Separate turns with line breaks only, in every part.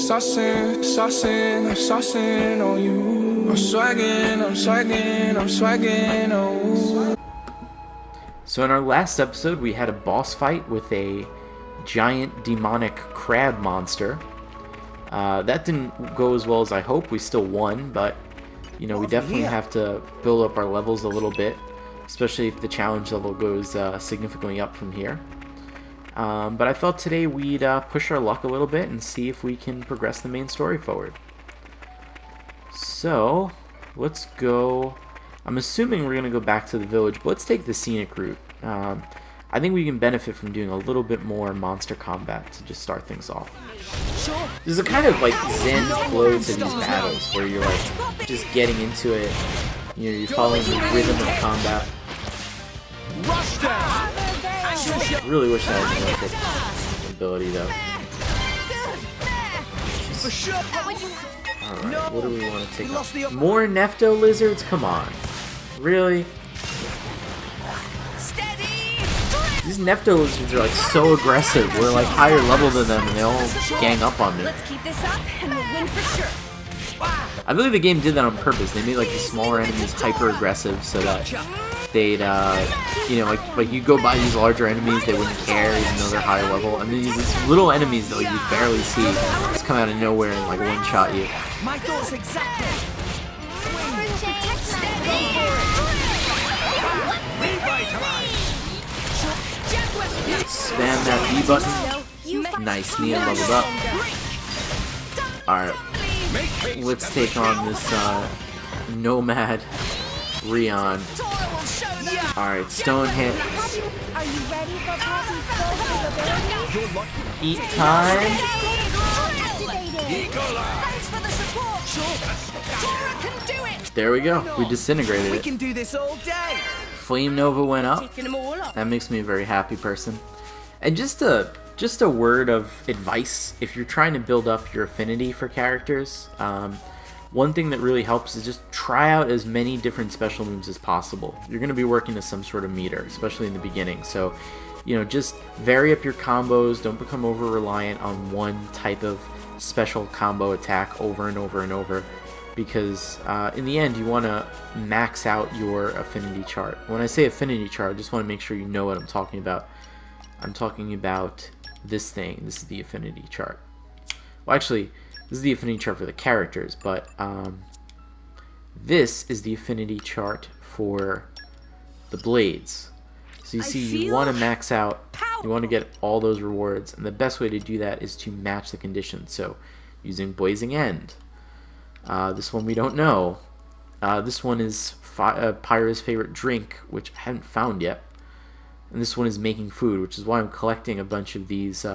saucing on you. I'm swagging, oh.
So in our last episode, we had a boss fight with a giant demonic crab monster. That didn't go as well as I hoped. We still won, but you know, we definitely have to build up our levels a little bit, especially if the challenge level goes significantly up from here. But I thought today we'd push our luck a little bit and see if we can progress the main story forward. So, let's go. I'm assuming we're going to go back to the village, but let's take the scenic route. I think we can benefit from doing a little bit more monster combat to just start things off. There's a kind of like zen flow to these battles where you're like just getting into it. You know, you're following the rhythm of combat. I really wish I had more of this ability though. Alright, what do we want to take up? More Nefto lizards? Come on. Really? These Nefto lizards are like so aggressive. We're like higher level than them and they all gang up on me.
Let's keep this up and we'll win for sure.
I believe the game did that on purpose. They made like the smaller enemies hyper aggressive so that they'd you know, like you go by these larger enemies, they wouldn't care even though they're higher level. And then these little enemies that like, you barely see just come out of nowhere and like one shot you.
My thoughts exactly.
Spam that B button. Nice, Nia leveled up. Alright, let's take on this Nomad Rion. Alright, stone hit. Eat time. There we go. We disintegrated it.
We can do this all day.
Flame Nova went up. That makes me a very happy person. And just a word of advice, if you're trying to build up your affinity for characters, one thing that really helps is just try out as many different special moves as possible. You're going to be working to some sort of meter, especially in the beginning. So, you know, just vary up your combos. Don't become over-reliant on one type of special combo attack over and over and over. Because in the end, you want to max out your affinity chart. When I say affinity chart, I just want to make sure you know what I'm talking about. I'm talking about this thing. This is the affinity chart. Well, actually, this is the affinity chart for the characters, but this is the affinity chart for the blades. So you see, you want to max out, you want to get all those rewards, and the best way to do that is to match the conditions. So using Blazing End. This one we don't know. This one is Pyra's favorite drink, which I haven't found yet. And this one is making food, which is why I'm collecting a bunch of these,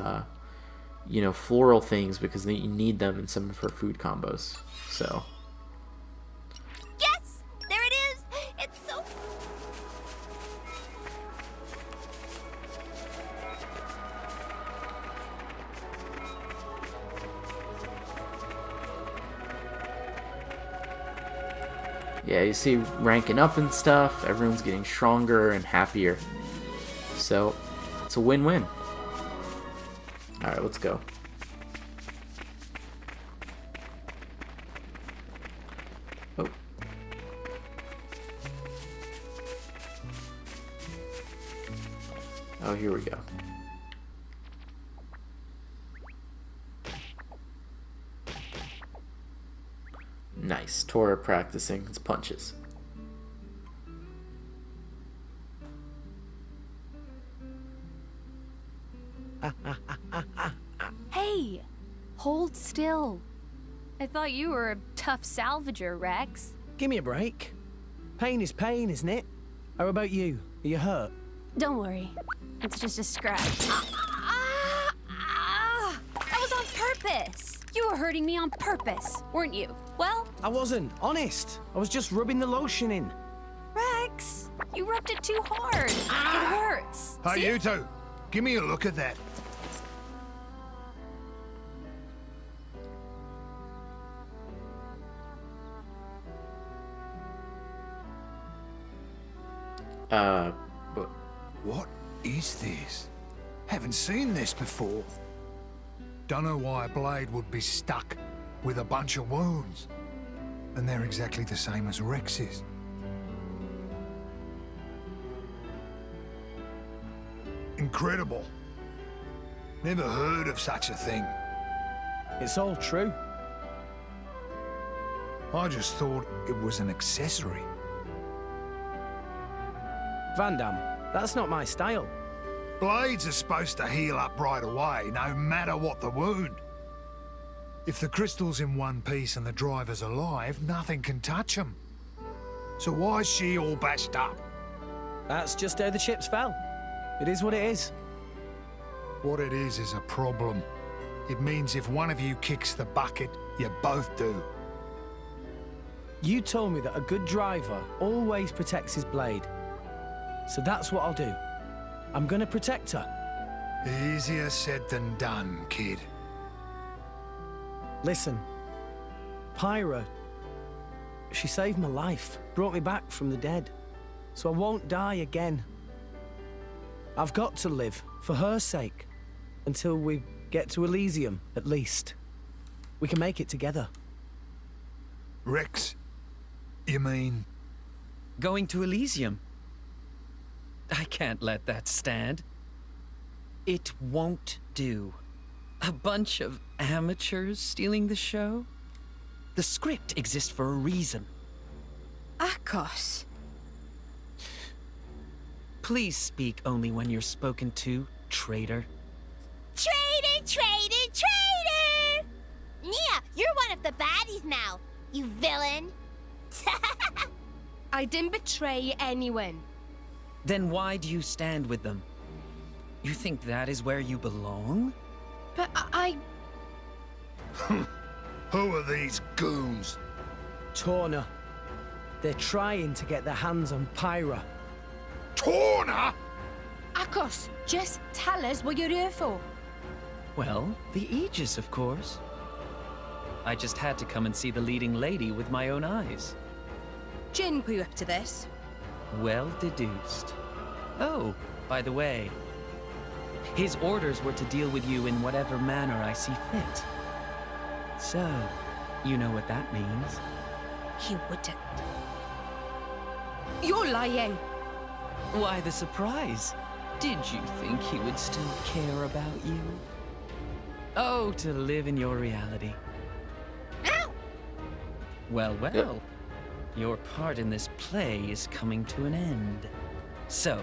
you know, floral things, because you need them in some of her food combos. So.
Yes! There it is! It's so...
Yeah, you see ranking up and stuff, everyone's getting stronger and happier. So, it's a win-win. Alright, let's go. Oh. Oh, here we go. Nice. Torna practicing his punches.
Hey! Hold still. I thought you were a tough salvager, Rex.
Give me a break. Pain is pain, isn't it? How about you? Are you hurt?
Don't worry. It's just a scratch.
That was on purpose!
You were hurting me on purpose, weren't you? Well,
I wasn't, honest. I was just rubbing the lotion in.
Rex, you rubbed it too hard. It hurts.
Hey,
See?
you two, give me a look at that. What is this? Haven't seen this before. Don't know why a blade would be stuck with a bunch of wounds. And they're exactly the same as Rex's. Incredible. Never heard of such a thing.
It's all true.
I just thought it was an accessory.
Vandham, that's not my style.
Blades are supposed to heal up right away, no matter what the wound. If the crystal's in one piece and the driver's alive, nothing can touch him. So why is she all bashed up?
That's just how the chips fell. It is what it is.
What it is a problem. It means if one of you kicks the bucket, you both do.
You told me that a good driver always protects his blade. So that's what I'll do. I'm gonna protect her.
Easier said than done, kid.
Listen, Pyra, she saved my life, brought me back from the dead, so I won't die again. I've got to live, for her sake, until we get to Elysium, at least. We can make it together.
Rex, you mean?
Going to Elysium? I can't let that stand. It won't do. A bunch of amateurs stealing the show? The script exists for a reason.
Akos.
Please speak only when you're spoken to, traitor.
Traitor, traitor, traitor! Nia, you're one of the baddies now, you villain.
I didn't betray anyone.
Then why do you stand with them? You think that is where you belong?
But I...
Who are these goons?
Torna. They're trying to get their hands on Pyra.
Torna?
Akos, just tell us what you're here for.
Well, the Aegis, of course. I just had to come and see the leading lady with my own eyes.
Jin put you up to this.
Well deduced. Oh, by the way, his orders were to deal with you in whatever manner I see fit. So, you know what that means.
He wouldn't. You're lying.
Why the surprise? Did you think he would still care about you? Oh, to live in your reality.
Ow!
Well, well. Your part in this play is coming to an end. So,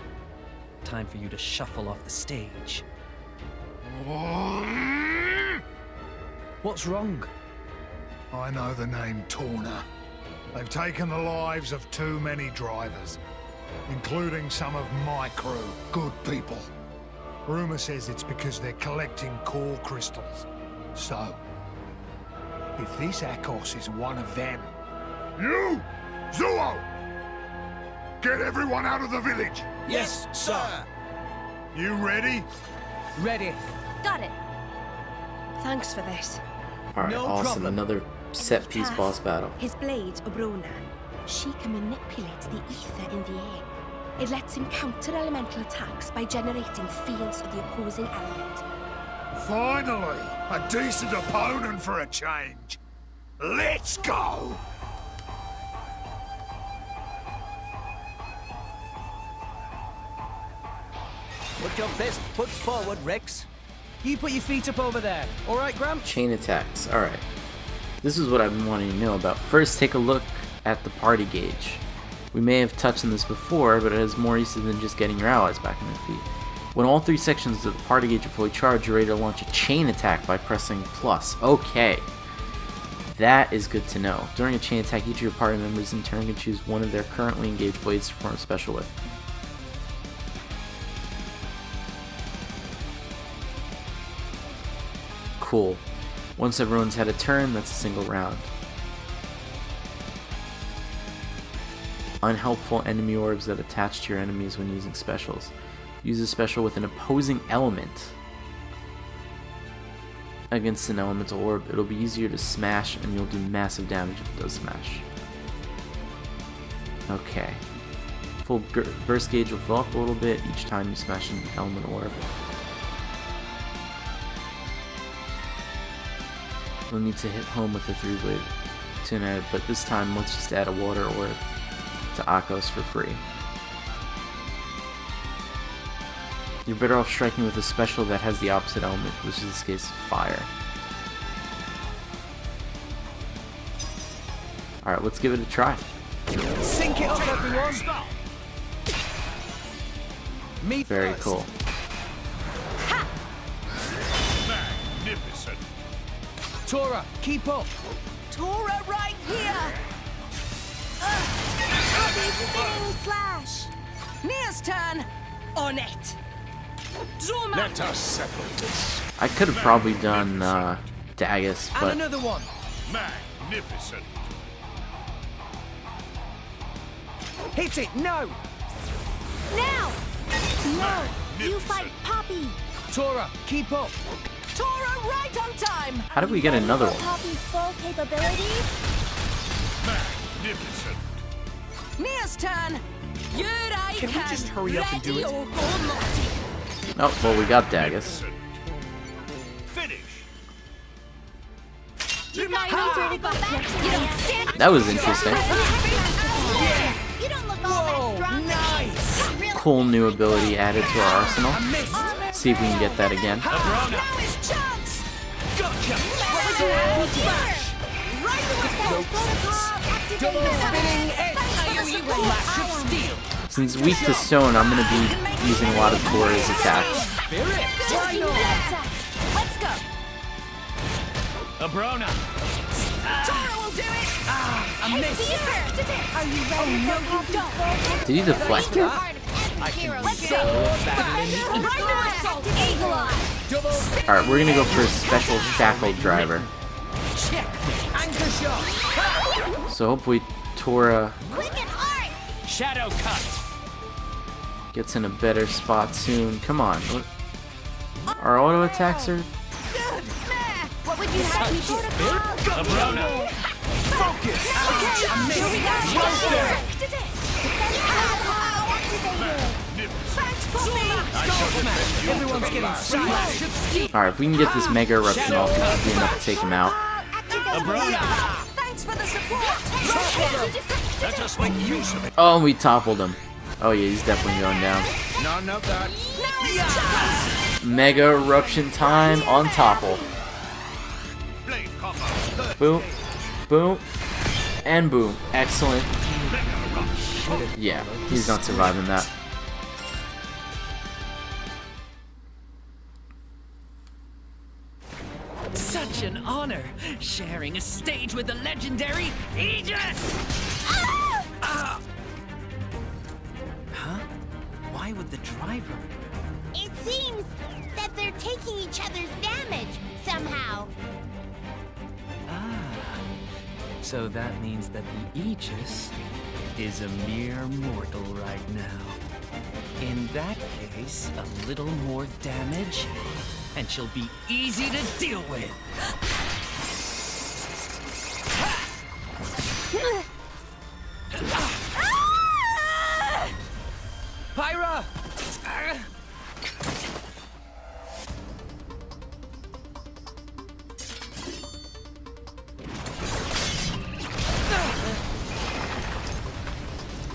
time for you to shuffle off the stage.
What's wrong?
I know the name Torna. They've taken the lives of too many drivers, including some of my crew. Good people. Rumor says it's because they're collecting core crystals. So, if this Akos is one of them... You! Zuo! Get everyone out of the village!
Yes, sir.
You ready?
Ready.
Got it. Thanks for this.
Alright,
No
awesome.
problem.
Another set piece
Taff,
boss battle.
His blade, Obrona. She can manipulate the ether in the air. It lets him counter elemental attacks by generating fields of the opposing element.
Finally! A decent opponent for a change! Let's go!
Put your best foot forward, Rex. You put your feet up over there. All right, Gramp?
Chain attacks. Alright. This is what I've been wanting to know about. First, take a look at the party gauge. We may have touched on this before, but it has more uses than just getting your allies back on their feet. When all three sections of the party gauge are fully charged, you're ready to launch a chain attack by pressing plus. Okay. That is good to know. During a chain attack, each of your party members in turn can choose one of their currently engaged blades to perform a special with. Cool. Once everyone's had a turn, that's a single round. Unhelpful enemy orbs that attach to your enemies when using specials. Use a special with an opposing element against an elemental orb. It'll be easier to smash and you'll do massive damage if it does smash. Okay. Full burst gauge will fill up a little bit each time you smash an elemental orb. we'll need to hit home with the 3-blade tuna, but this time let's just add a water orb to Akos for free. You're better off striking with a special that has the opposite element, which is this case fire. Alright, let's give it a try.
Sync it up, everyone! Me
Very
first.
cool.
Magnificent.
Tora, keep up!
Tora right here! Heavy spinning slash! Nia's turn! On it! Zuma!
Let us settle this.
I could have probably done Dagus,
And
but
another one!
Magnificent.
Hit it, no!
Now! No! You fight Poppy!
Tora, keep up!
Tora right on time!
how did we get another one?
Poppy's full capabilities?
Magnificent.
Nia's turn! Here I
Can we just hurry up and do it?
Ready or go naughty.
Oh, well, we got Dagus.
Finish.
You might need her to go back to
You don't stand
That was interesting.
You don't look all that strong.
Nice!
Really?
Cool new ability added to our arsenal.
I missed!
See if we can get that again.
Now is chance!
Gotcha!
Right away!
Double spinning edge! Flash of steel!
Since weak to stone, I'm going to be using a lot of Tora's attacks.
Spirit!
Why not? Let's go!
Abrona!
Tora will do it!
I missed!
Are you ready for Poppy's full
Did he deflect it?
Let's go! Right assault! Eagle Eye!
Double
Alright, we're going to go for a special shackle driver.
check! Anchor shot!
So hopefully Tora
Quick and hard.
Shadow cut!
gets in a better spot soon. Come on. Our auto attacks are...
What would you have me do?
Abrona! Focus! I missed! Everyone's getting flash of steel!
Alright, if we can get this Mega Eruption off, it should be enough to take him out.
Thanks for the support!
Let us make use of it.
Oh, and we toppled him. Oh yeah, he's definitely going down.
None of that.
Now is chance!
Mega Eruption time on topple.
Blade combo.
Boom, boom, and boom. Excellent. Yeah, he's not surviving that.
Such an honor, sharing a stage with the legendary Aegis! Ah! Huh? Why would the driver?
It seems that they're taking each other's damage somehow.
So that means that the Aegis is a mere mortal right now. In that case, a little more damage, and she'll be easy to deal with.
Pyra!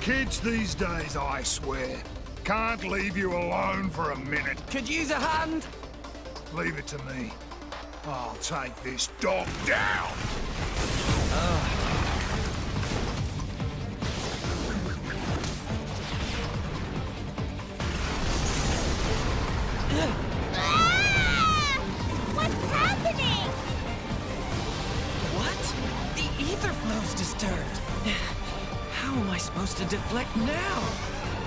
Kids these days, I swear, can't leave you alone for a minute.
Could use a hand?
Leave it to me. I'll take this dog down.
Ah! What's happening?
What? The ether flow's disturbed. How am I supposed to deflect now?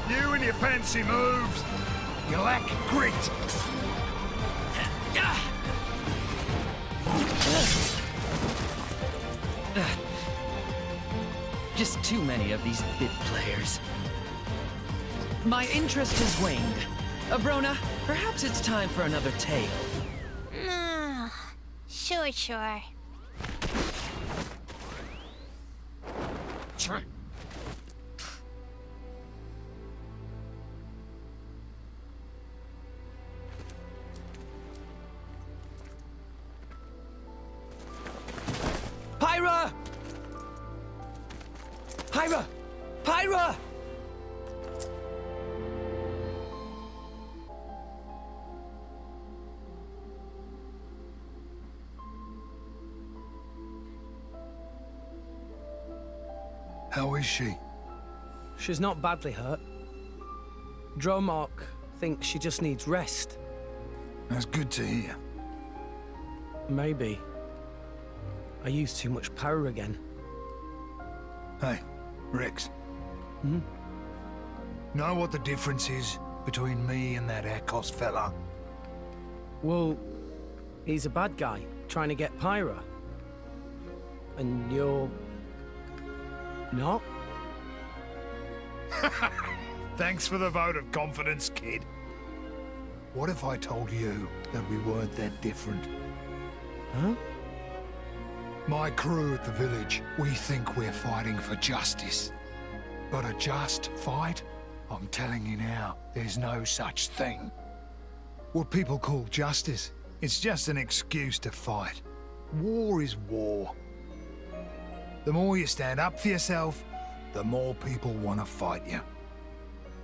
You and your fancy moves. You lack grit.
Just too many of these bit players. My interest has waned. Abrona, perhaps it's time for another tale.
Sure.
Pyra! Pyra! Pyra!
How is she?
She's not badly hurt. Dromark thinks she just needs rest.
That's good to hear.
Maybe. I used too much power again.
Hey, Rex. Know what the difference is between me and that Akos fella?
Well, he's a bad guy, trying to get Pyra. And you're... not?
Thanks for the vote of confidence, kid. What if I told you that we weren't that different?
Huh?
My crew at the village, we think we're fighting for justice. But a just fight? I'm telling you now, there's no such thing. What people call justice, it's just an excuse to fight. War is war. The more you stand up for yourself, the more people want to fight you.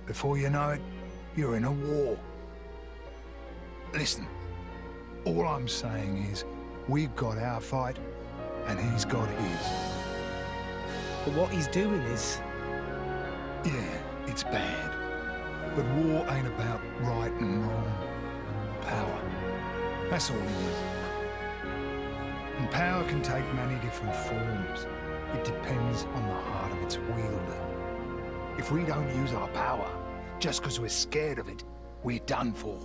Before you know it, you're in a war. Listen, all I'm saying is, we've got our fight, and he's got his.
But what he's doing is...
Yeah, it's bad. But war ain't about right and wrong. Power. That's all it is. And power can take many different forms. It depends on the heart of its wielder. If we don't use our power, just because we're scared of it, we're done for.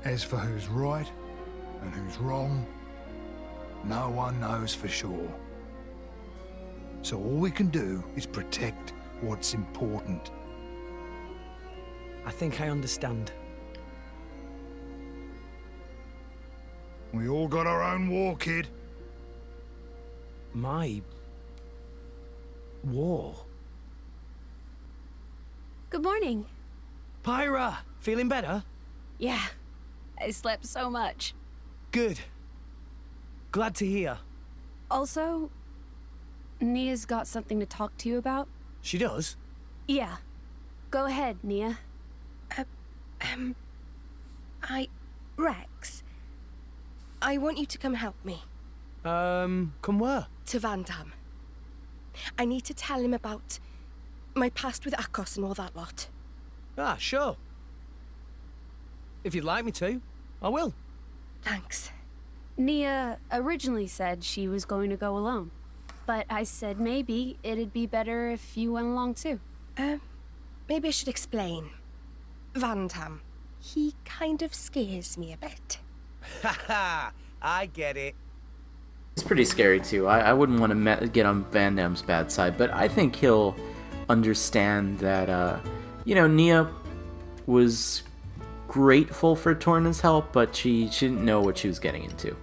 As for who's right and who's wrong, no one knows for sure. So all we can do is protect what's important.
I think I understand.
We all got our own war, kid.
My... war?
Good morning.
Pyra! Feeling better?
Yeah, I slept so much.
Good. Glad to hear.
Also, Nia's got something to talk to you about.
She does?
Yeah. Go ahead, Nia.
Rex, I want you to come help me.
Come where?
To Vandham. I need to tell him about my past with Akos and all that lot.
Ah, sure. If you'd like me to, I will.
Thanks.
Nia originally said she was going to go alone, but I said maybe it'd be better if you went along too.
Maybe I should explain. Vandham, he kind of scares me a bit.
Haha, I get it.
It's pretty scary too. I wouldn't want to get on Vandam's bad side, but I think he'll understand that, Nia was grateful for Torna's help, but she didn't know what she was getting into.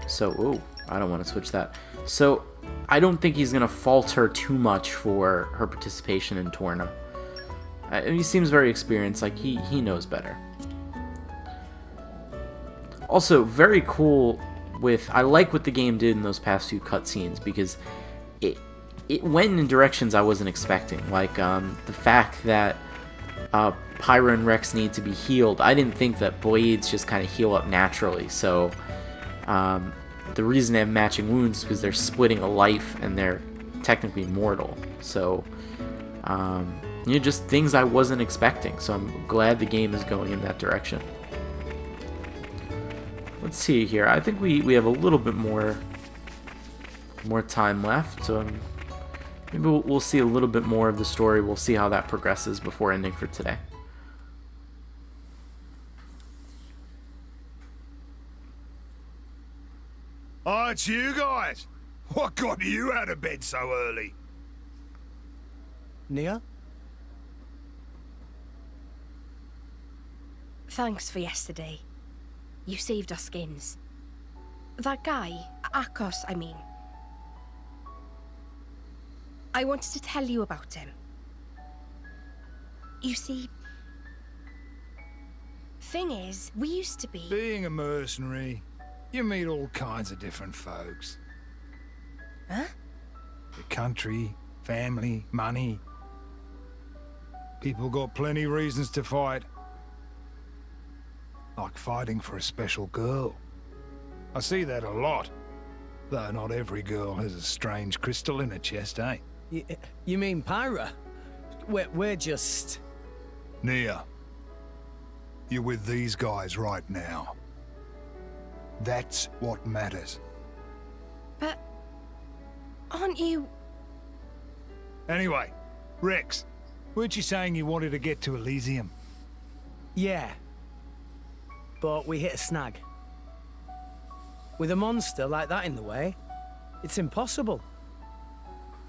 So, I don't want to switch that. So, I don't think he's going to fault her too much for her participation in Torna. He seems very experienced, like he knows better. Also, very cool I like what the game did in those past few cutscenes, because it went in directions I wasn't expecting. Like, the fact that Pyra and Rex need to be healed. I didn't think that blades just kind of heal up naturally, so the reason they have matching wounds is because they're splitting a life and they're technically mortal. So, just things I wasn't expecting, so I'm glad the game is going in that direction. Let's see here. I think we have a little bit more time left, so maybe we'll see a little bit more of the story. We'll see how that progresses before ending for today.
Oh, it's you guys. What got you out of bed so early?
Nia?
Thanks for yesterday. You saved our skins. That guy, Akos, I mean. I wanted to tell you about him. You see, thing is, we used to be...
Being a mercenary, You meet all kinds of different folks.
Huh?
The country, family, money. People got plenty reasons to fight. Like fighting for a special girl. I see that a lot. Though not every girl has a strange crystal in her chest, eh?
You mean Pyra? We're just...
Nia, you're with these guys right now. That's what matters.
But... aren't you...
Anyway, Rex, weren't you saying you wanted to get to Elysium?
Yeah. But we hit a snag. With a monster like that in the way, it's impossible.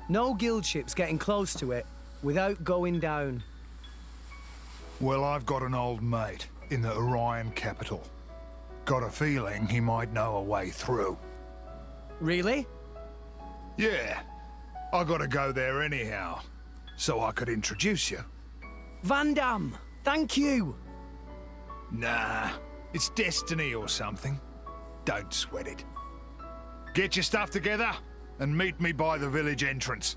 No guild ship's getting close to it without going down.
Well, I've got an old mate in the Orion capital. Got a feeling he might know a way through.
Really?
Yeah, I gotta go there anyhow, so I could introduce you.
Vandham, thank you.
Nah, it's destiny or something. Don't sweat it. Get your stuff together and meet me by the village entrance.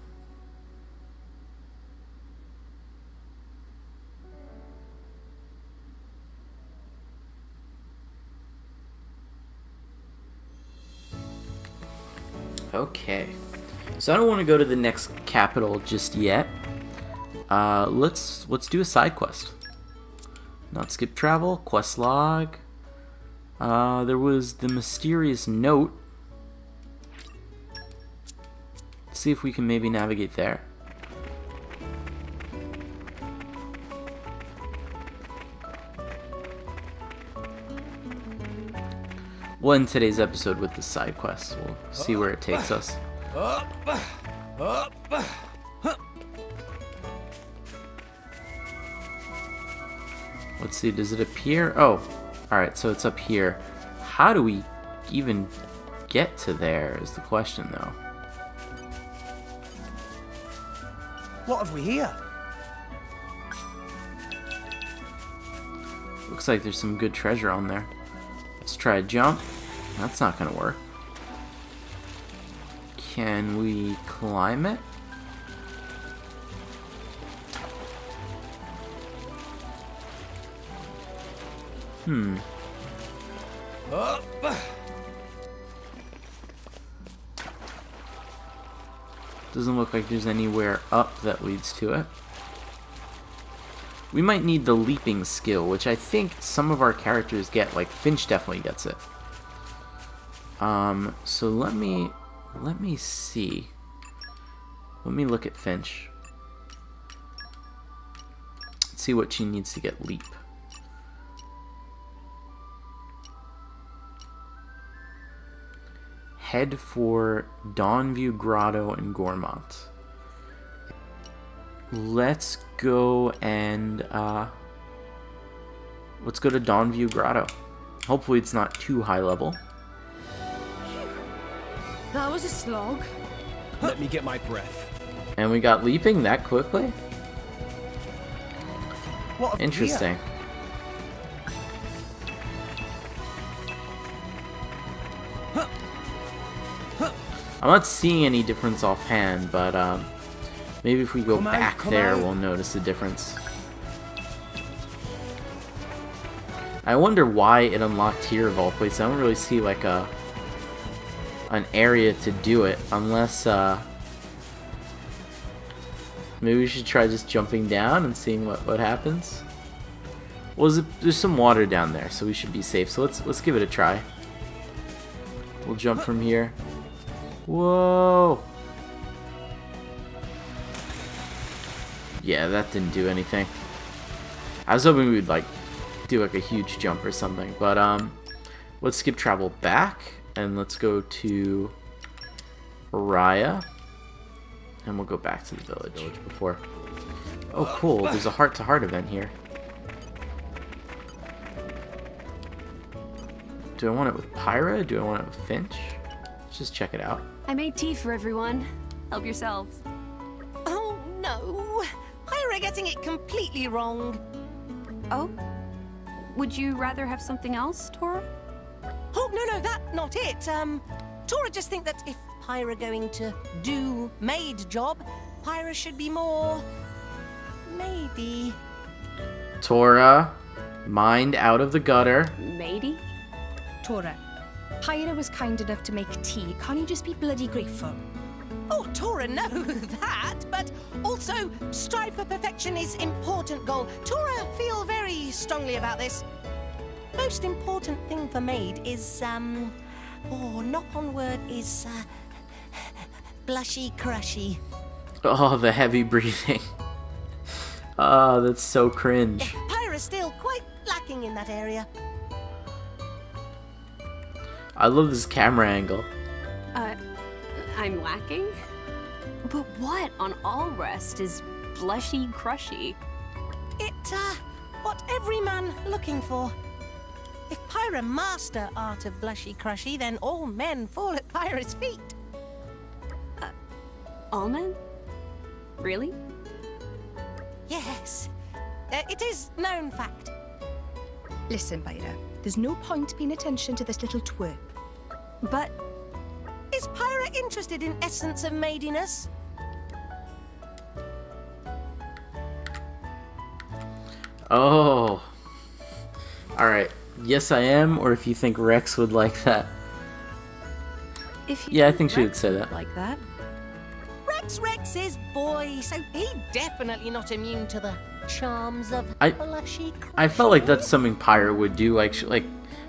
Okay, so I don't want to go to the next capital just yet. Let's do a side quest. Not skip travel, quest log. There was the mysterious note. Let's see if we can maybe navigate there. We'll end today's episode with the side quest. We'll see where it takes us. Let's see, does it appear? Oh, alright, so it's up here. How do we even get to there is the question, though.
What have we here?
Looks like there's some good treasure on there. Let's try a jump. That's not gonna work. Can we climb it? Doesn't look like there's anywhere up that leads to it. We might need the leaping skill, which I think some of our characters get, like Finch definitely gets it. So let me see. Let me look at Finch. Let's see what she needs to get leap. Head for Dawnview Grotto and Gormont. Let's go and let's go to Dawnview Grotto. Hopefully it's not too high level.
That was a slog.
Let me get my breath.
And we got leaping that quickly?
What have we
Interesting.
here?
I'm not seeing any difference offhand, but maybe if we go
Come on,
back
come
there,
on.
we'll notice a difference. I wonder why it unlocked here of all places. I don't really see like an area to do it, unless maybe we should try just jumping down and seeing what happens. Well, there's some water down there, so we should be safe. So let's give it a try. We'll jump from here. Whoa! Yeah, that didn't do anything. I was hoping we'd like do like a huge jump or something, but let's skip travel back and let's go to Raya, and we'll go back to the village before. Oh, cool! There's a heart-to-heart event here. Do I want it with Pyra? Do I want it with Finch? Let's just check it out.
I made tea for everyone. Help yourselves.
Oh, no. Pyra getting it completely wrong.
Oh? Would you rather have something else, Tora?
Oh, no,
not it. Tora just think that if Pyra going to do maid job, Pyra should be more... maybe...
Tora, mind out of the gutter.
Matey?
Tora, Pyra was kind enough to make tea. Can't you just be bloody grateful?
Oh, Tora, no, that, but also strive for perfection is important goal. Tora feel very strongly about this. Most important thing for maid is, knock on word is, blushy crushy.
Oh, the heavy breathing. Oh, that's so cringe.
Pyra's still quite lacking in that area.
I love this camera angle.
I'm lacking? But what on all rest is blushy crushy?
What every man looking for. If Pyra master art of blushy crushy, then all men fall at Pyra's feet.
All men? Really?
Yes. It is known fact.
Listen, Pyra, there's no point paying attention to this little twerp.
But
Is Pyra interested in essence of maidiness?
Oh. Alright. Yes, I am, or if you think Rex would like that.
if you
Yeah, I
think
think she would
Rex
say that.
like that.
Rex is boy, so he definitely not immune to the charms of blushy crushy.
I felt like that's something Pyra would do.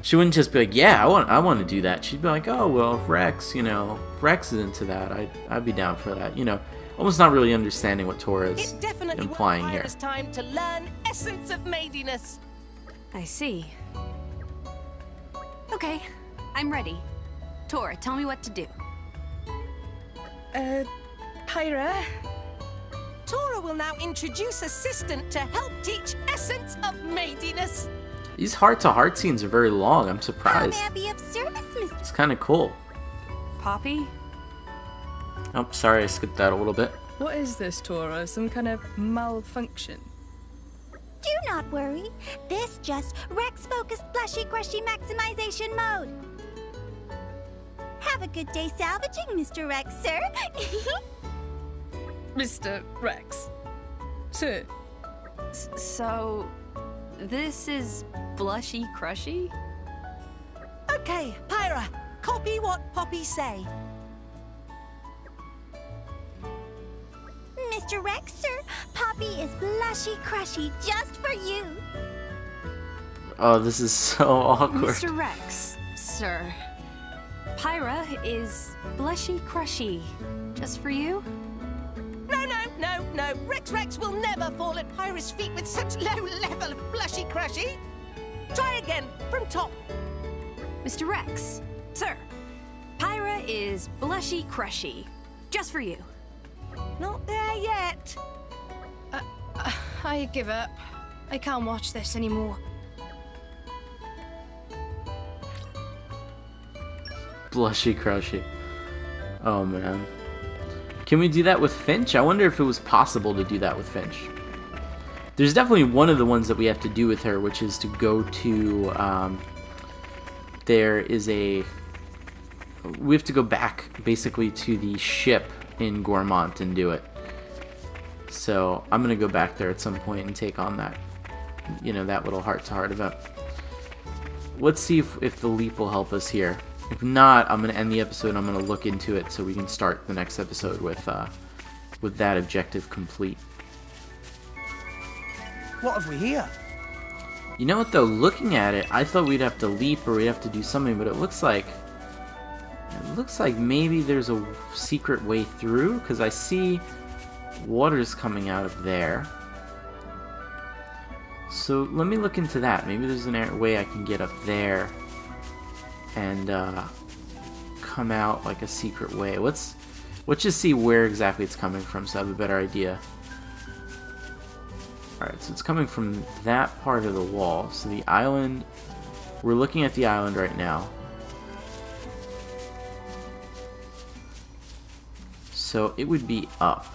She wouldn't just be like, yeah, I want to do that. She'd be like, oh, well, if Rex, if Rex is into that, I'd be down for that. Almost not really understanding what Tora is
It definitely
implying here.
Pyra's time to learn essence of maidiness.
I see. Okay, I'm ready. Tora, tell me what to do.
Pyra?
Tora will now introduce assistant to help teach essence of maidiness.
These heart-to-heart scenes are very long. I'm
How
surprised.
may I be of service, Mr.
It's kind of cool.
Poppy?
Oh, sorry, I skipped that a little bit.
What is this, Tora? Some kind of malfunction?
Do not worry. This just Rex-focused blushy crushy maximization mode. Have a good day salvaging, Mr. Rex, sir.
Mr. Rex. Sir.
So, this is blushy crushy?
Okay, Pyra, copy what Poppy say.
Mr. Rex, sir, Poppy is blushy crushy just for you.
Oh, this is so awkward.
Mr. Rex, sir. Pyra is blushy crushy just for you?
No. Rex will never fall at Pyra's feet with such low level of blushy crushy. Try again, from top.
Mr. Rex, sir. Pyra is blushy crushy just for you.
Not there yet.
I give up. I can't watch this anymore.
Blushy crushy. Oh, man. Can we do that with Finch? I wonder if it was possible to do that with Finch. There's definitely one of the ones that we have to do with her, which is to go to, we have to go back, basically, to the ship in Gormont and do it. So, I'm going to go back there at some point and take on that, that little heart-to-heart event. Let's see if the leap will help us here. If not, I'm going to end the episode. I'm going to look into it so we can start the next episode with that objective complete.
What have we here?
You know what, though? Looking at it, I thought we'd have to leap or we'd have to do something, but it looks like maybe there's a secret way through, because I see water's coming out of there. So let me look into that. Maybe there's an way I can get up there and come out like a secret way. Let's just see where exactly it's coming from so I have a better idea. Alright, so it's coming from that part of the wall. So the island, we're looking at the island right now. So it would be up.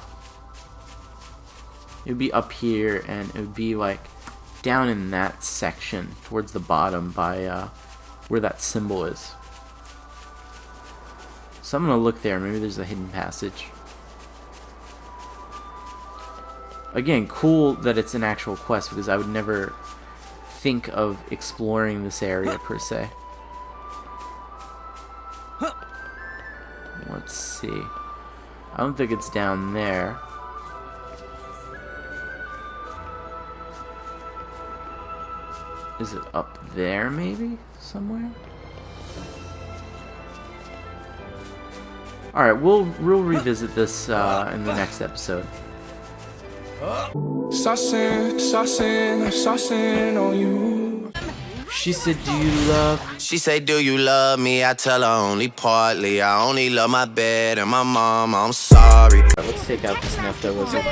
It would be up here, and it would be like down in that section towards the bottom by where that symbol is. So I'm gonna look there. Maybe there's a hidden passage. Again, cool that it's an actual quest, because I would never think of exploring this area per se. Let's see. I don't think it's down there. Is it up there, maybe? Somewhere? Alright, we'll revisit this in the next episode.
Sussing, I'm sussing on you.
She said, do you love...
She say, do you love me? I tell her only partly. I only love my bed and my mom. I'm sorry.
Let's take out this Nefta wizard.